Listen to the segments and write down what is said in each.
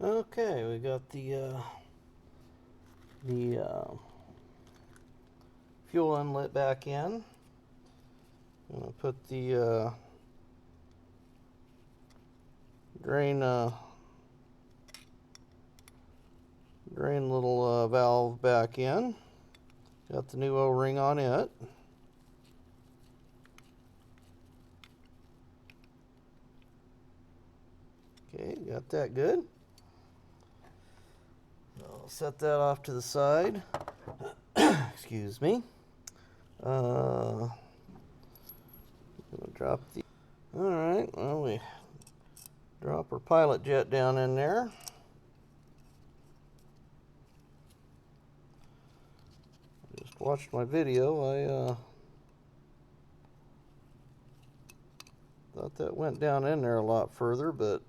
Okay, we got the fuel inlet back in. I'm gonna put the drain little valve back in. Got the new O-ring on it. Okay, got that good. I'll set that off to the side. Excuse me. Gonna drop the. All right. Well, we drop our pilot jet down in there. Just watched my video. I thought that went down in there a lot further, but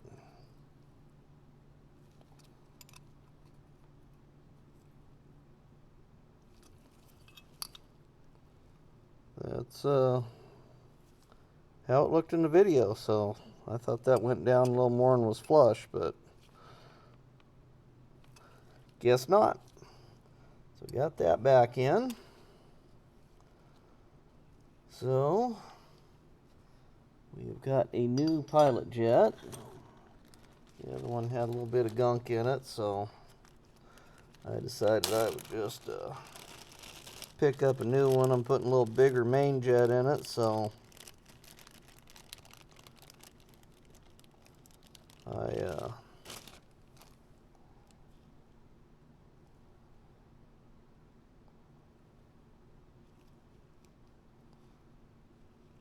that's how it looked in the video. So I thought that went down a little more and was flush, but guess not. So got that back in. So we've got a new pilot jet. The other one had a little bit of gunk in it, so I decided I would just pick up a new one. I'm putting a little bigger main jet in it, so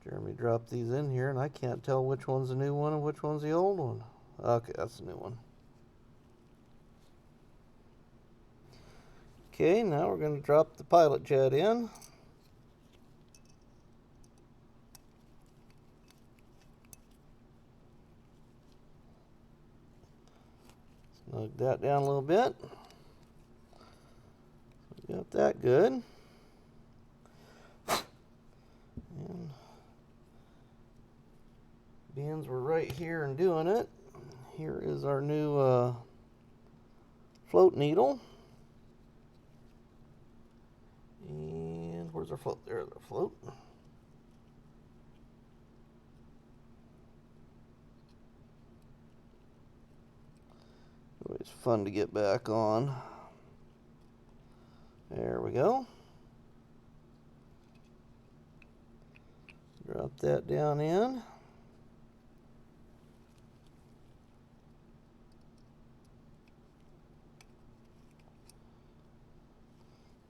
Jeremy dropped these in here, and I can't tell which one's the new one and which one's the old one. Okay, that's the new one. Okay, now we're going to drop the pilot jet in. Snug that down a little bit. Got that good. And being we're right here and doing it, here is our new float needle. And where's our float? There's our float. Always fun to get back on. There we go. Drop that down in.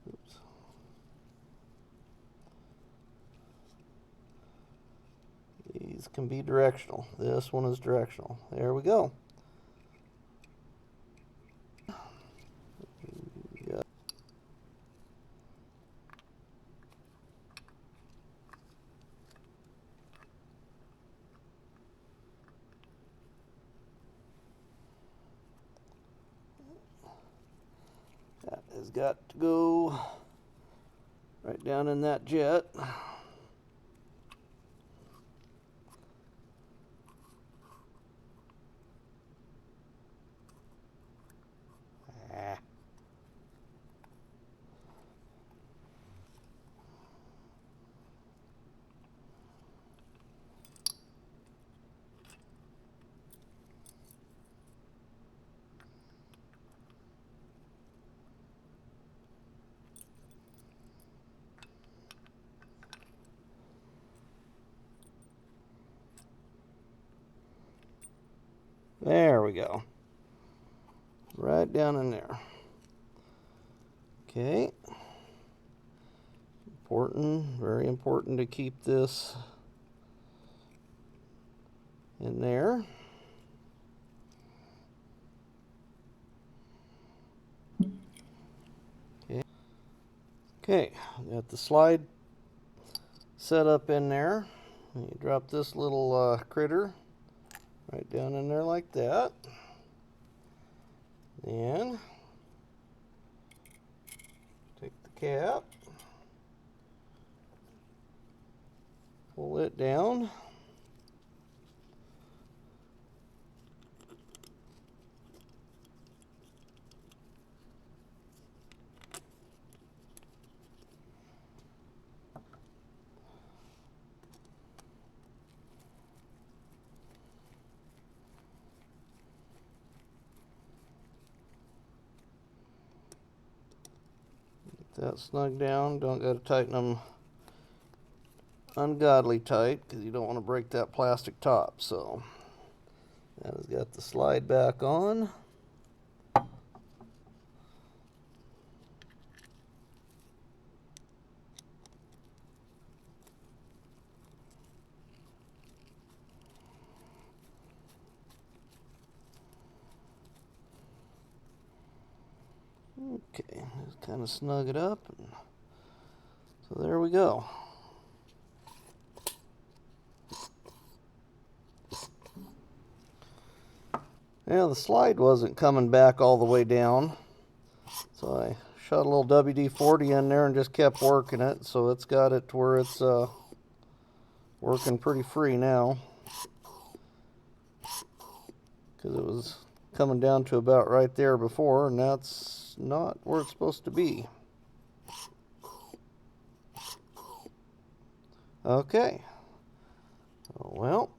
Oops. These can be directional. This one is directional. There we go. That has got to go right down in that jet. There we go. Right down in there. Okay. Important, very important to keep this in there. Okay, got the slide set up in there. You drop this little critter right down in there like that. Then take the cap, pull it down. that snug down. Don't got to tighten them ungodly tight because you don't want to break that plastic top. So that has got the slide back on. Okay, just kind of snug it up. And so there we go. Yeah, the slide wasn't coming back all the way down, so I shot a little WD-40 in there and just kept working it. So it's got it to where it's working pretty free now, because it was coming down to about right there before, and that's not where it's supposed to be. Okay, well,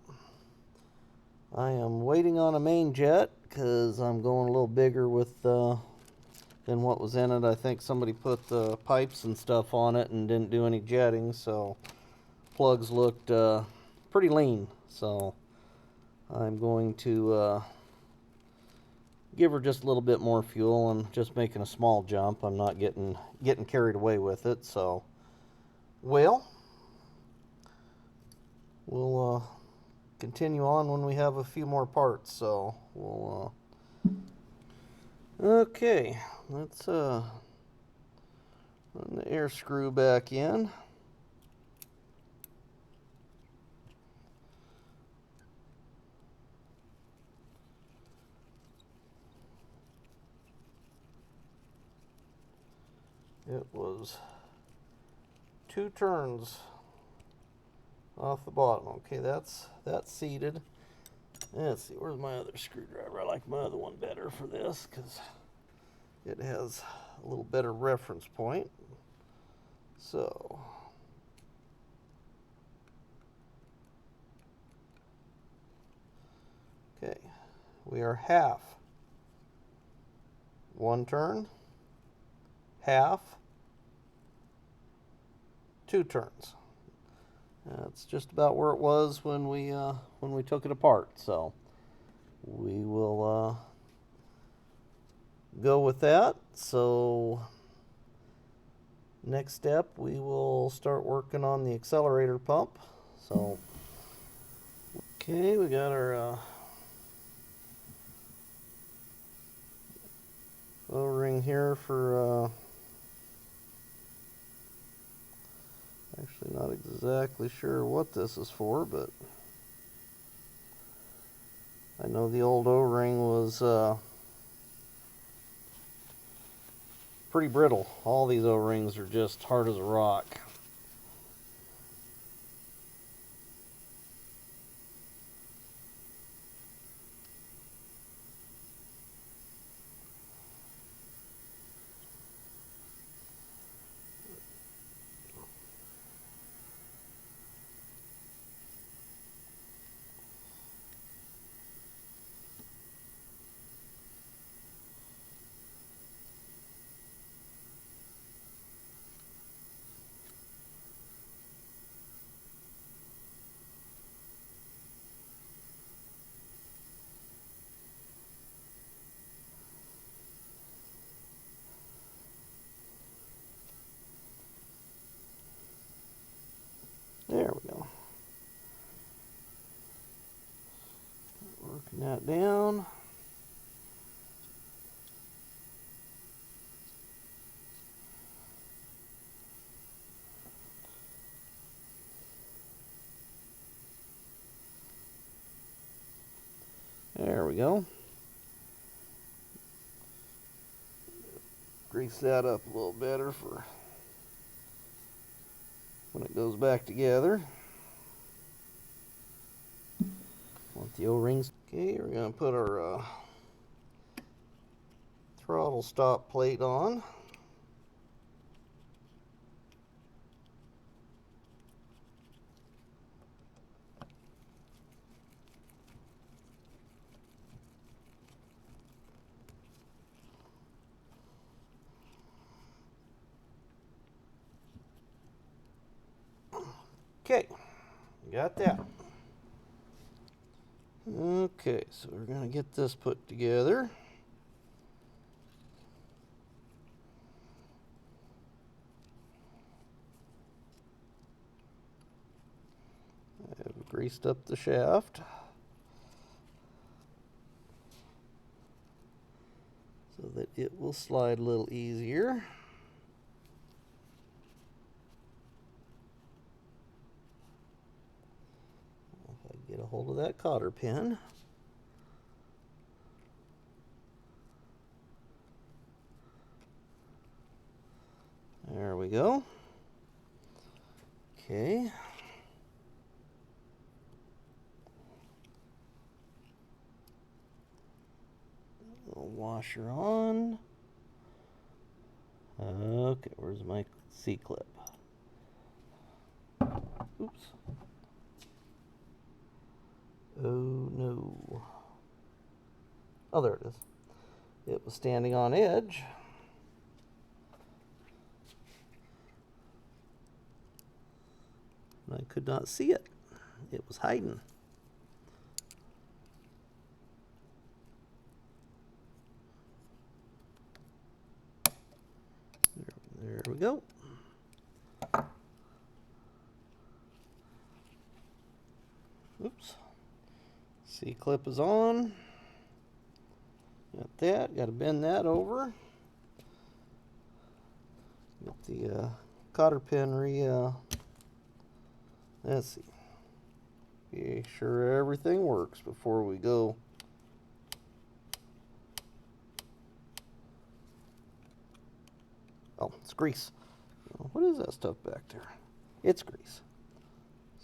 I am waiting on a main jet because I'm going a little bigger with than what was in it. I think somebody put the pipes and stuff on it and didn't do any jetting, so plugs looked pretty lean. So I'm going to give her just a little bit more fuel. I'm just making a small jump. I'm not getting carried away with it. So, well, we'll continue on when we have a few more parts. So we'll okay, let's run the air screw back in. It was 2 turns off the bottom. Okay, that's seated. Let's see, where's my other screwdriver? I like my other one better for this because it has a little better reference point. So, okay, we are half. 1 turn, half, 2 turns. That's just about where it was when we took it apart. So we will go with that. So next step, we will start working on the accelerator pump. So okay, we got our O-ring here for actually not exactly sure what this is for, but I know the old O-ring was pretty brittle. All these O-rings are just hard as a rock. There we go. Working that down. There we go. Grease that up a little better for when it goes back together. Want the O-rings. Okay, we're going to put our throttle stop plate on. Okay, got that. Okay, so we're going to get this put together. I've greased up the shaft so that it will slide a little easier. If I get a hold of that cotter pin. There we go. Okay. Little washer on. Okay, where's my C-clip? Oops. Oh no. Oh, there it is. It was standing on edge. And I could not see it. It was hiding. There we go. Oops. C-clip is on. Got that. Got to bend that over. Get the cotter pin let's see. Be sure everything works before we go. Oh, it's grease. What is that stuff back there? It's grease.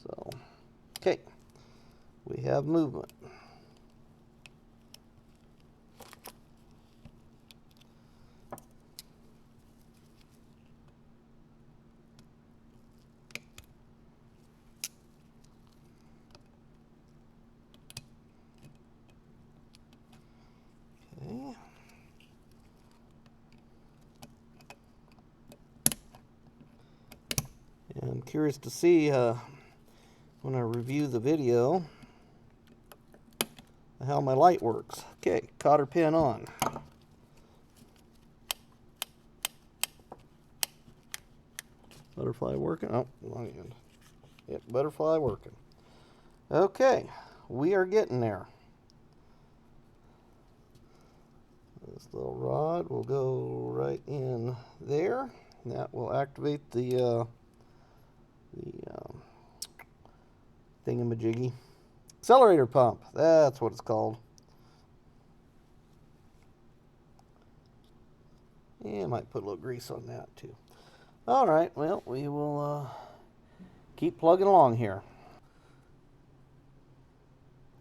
So, okay. We have movement. Okay. And I'm curious to see when I review the video how my light works. Okay, cotter pin on. Butterfly working. Oh, wrong end. Yep, butterfly working. Okay, we are getting there. This little rod will go right in there. And that will activate the thingamajiggy. Accelerator pump. That's what it's called. Yeah, I might put a little grease on that too. All right, well, we will keep plugging along here.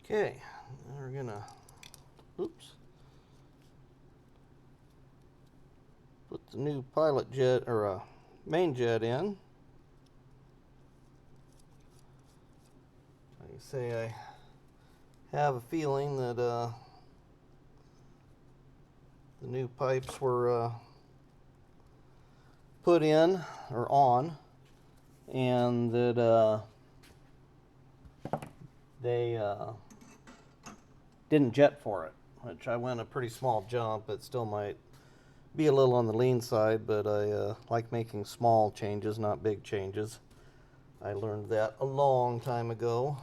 Okay, now we're gonna, oops, put the new pilot jet, or main jet in. Like I say, I have a feeling that the new pipes were put in, or on, and that they didn't jet for it, which I went a pretty small jump. It still might be a little on the lean side, but I like making small changes, not big changes. I learned that a long time ago.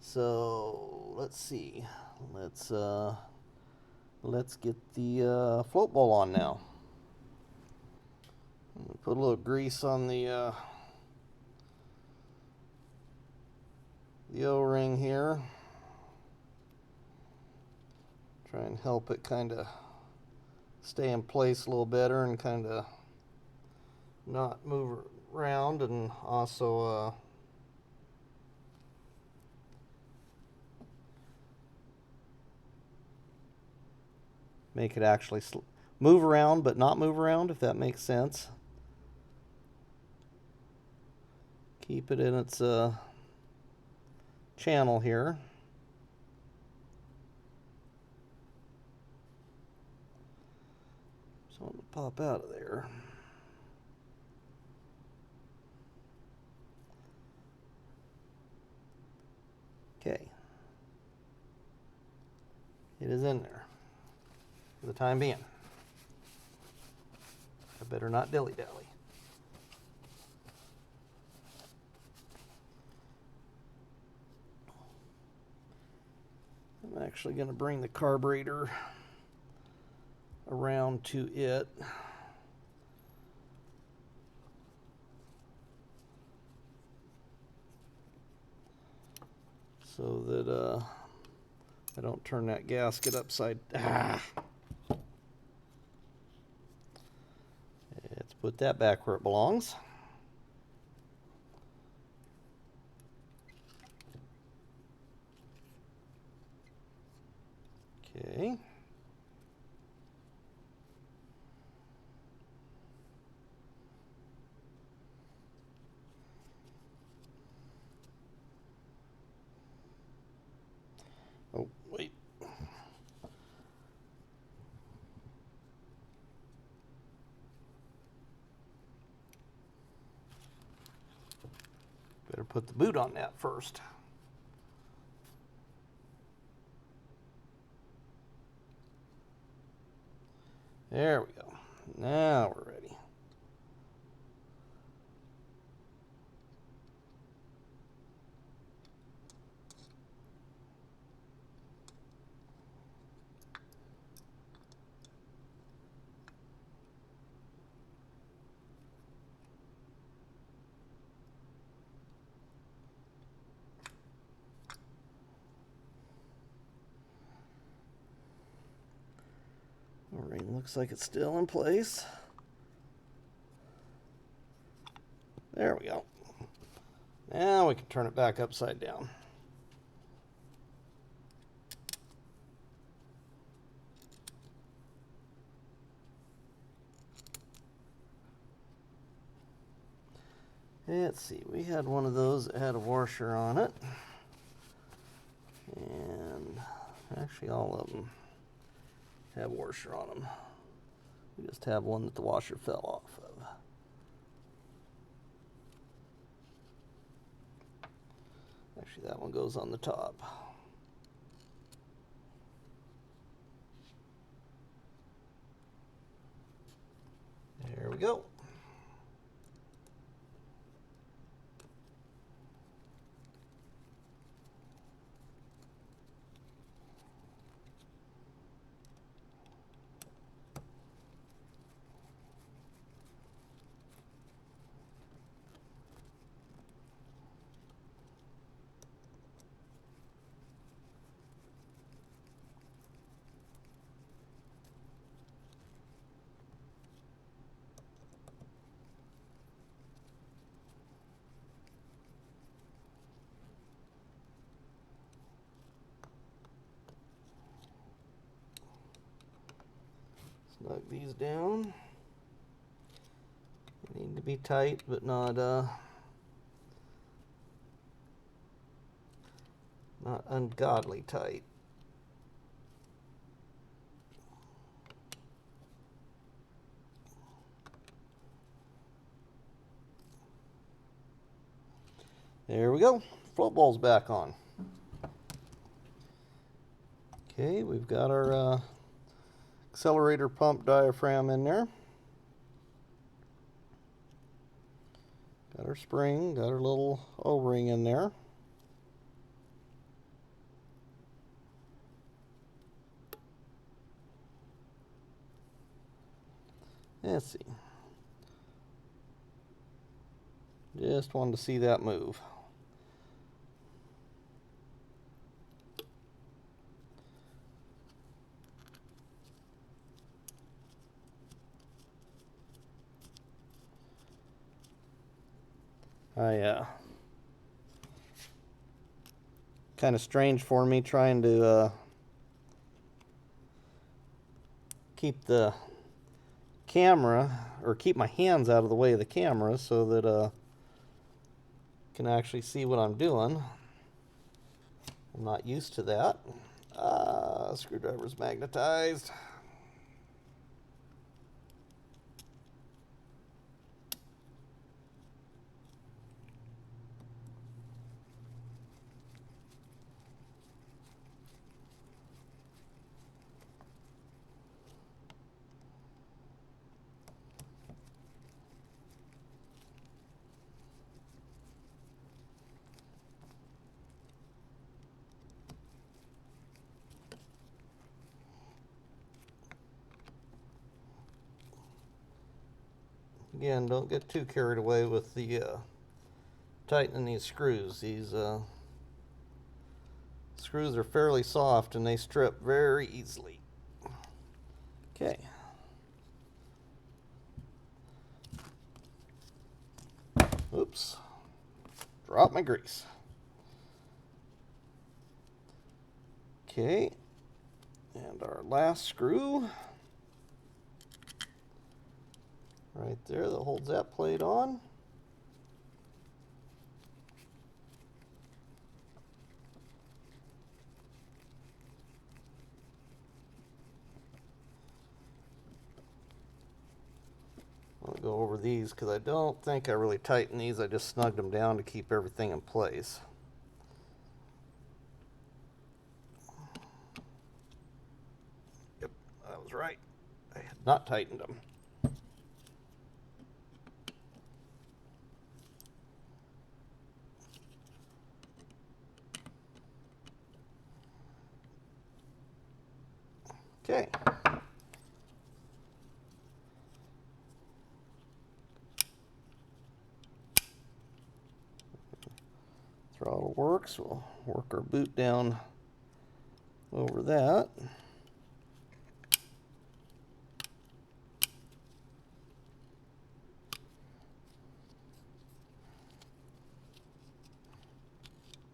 So let's see. Let's get the float bowl on now. Put a little grease on the O-ring here. Try and help it kind of stay in place a little better and kind of not move around, and also make it actually move around but not move around, if that makes sense. Keep it in its channel here. So I'm going to pop out of there. Okay. It is in there for the time being. I better not dilly-dally. I'm actually going to bring the carburetor around to it. So that I don't turn that gasket upside. Let's put that back where it belongs. Okay. Oh, wait. Better put the boot on that first. There we go. Now we're ready. O-ring looks like it's still in place. There we go. Now we can turn it back upside down. Let's see, we had one of those that had a washer on it. And actually all of them have washer on them. We just have one that the washer fell off of. Actually, that one goes on the top. There we go. Snug these down. They need to be tight, but not ungodly tight. There we go. Float ball's back on. Okay, we've got our accelerator pump diaphragm in there. Got our spring, got our little O-ring in there. Let's see. Just wanted to see that move. Kind of strange for me trying to keep the camera, or keep my hands out of the way of the camera so that I can actually see what I'm doing. I'm not used to that. Screwdriver's magnetized. Again, don't get too carried away with the tightening these screws. These screws are fairly soft and they strip very easily. Okay. Oops. Drop my grease. Okay. And our last screw. Right there that holds that plate on. I'll go over these because I don't think I really tightened these. I just snugged them down to keep everything in place. Yep, I was right. I had not tightened them. Okay. Throttle works. We'll work our boot down over that.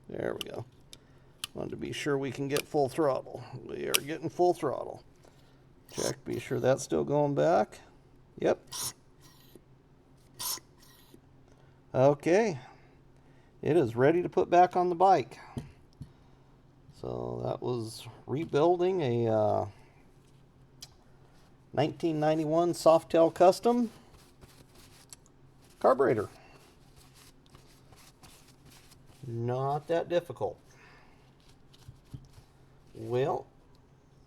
There we go. Wanted to be sure we can get full throttle. We are getting full throttle. Check, be sure that's still going back. Yep. Okay. It is ready to put back on the bike. So that was rebuilding a 1991 Soft Tail Custom carburetor. Not that difficult. Well,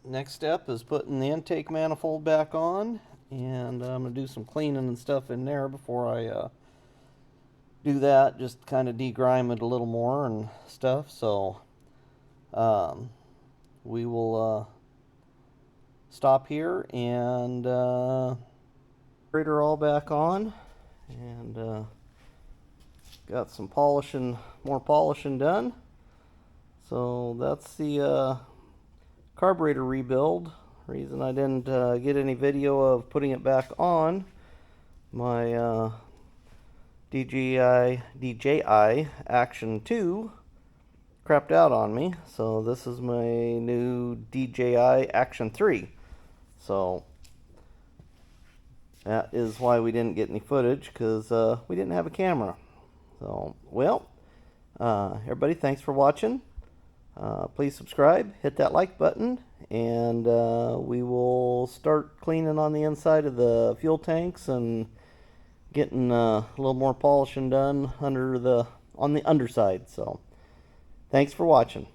next step is putting the intake manifold back on, and I'm going to do some cleaning and stuff in there before I do that, just kind of degrime it a little more and stuff. So we will stop here and carburetor all back on, and got some polishing, more polishing done. So that's the carburetor rebuild. Reason I didn't get any video of putting it back on. My DJI Action 2 crapped out on me, so this is my new DJI Action 3. So that is why we didn't get any footage, because we didn't have a camera. So, well, everybody, thanks for watching. Please subscribe, hit that like button, and we will start cleaning on the inside of the fuel tanks and getting a little more polishing done on the underside. So thanks for watching.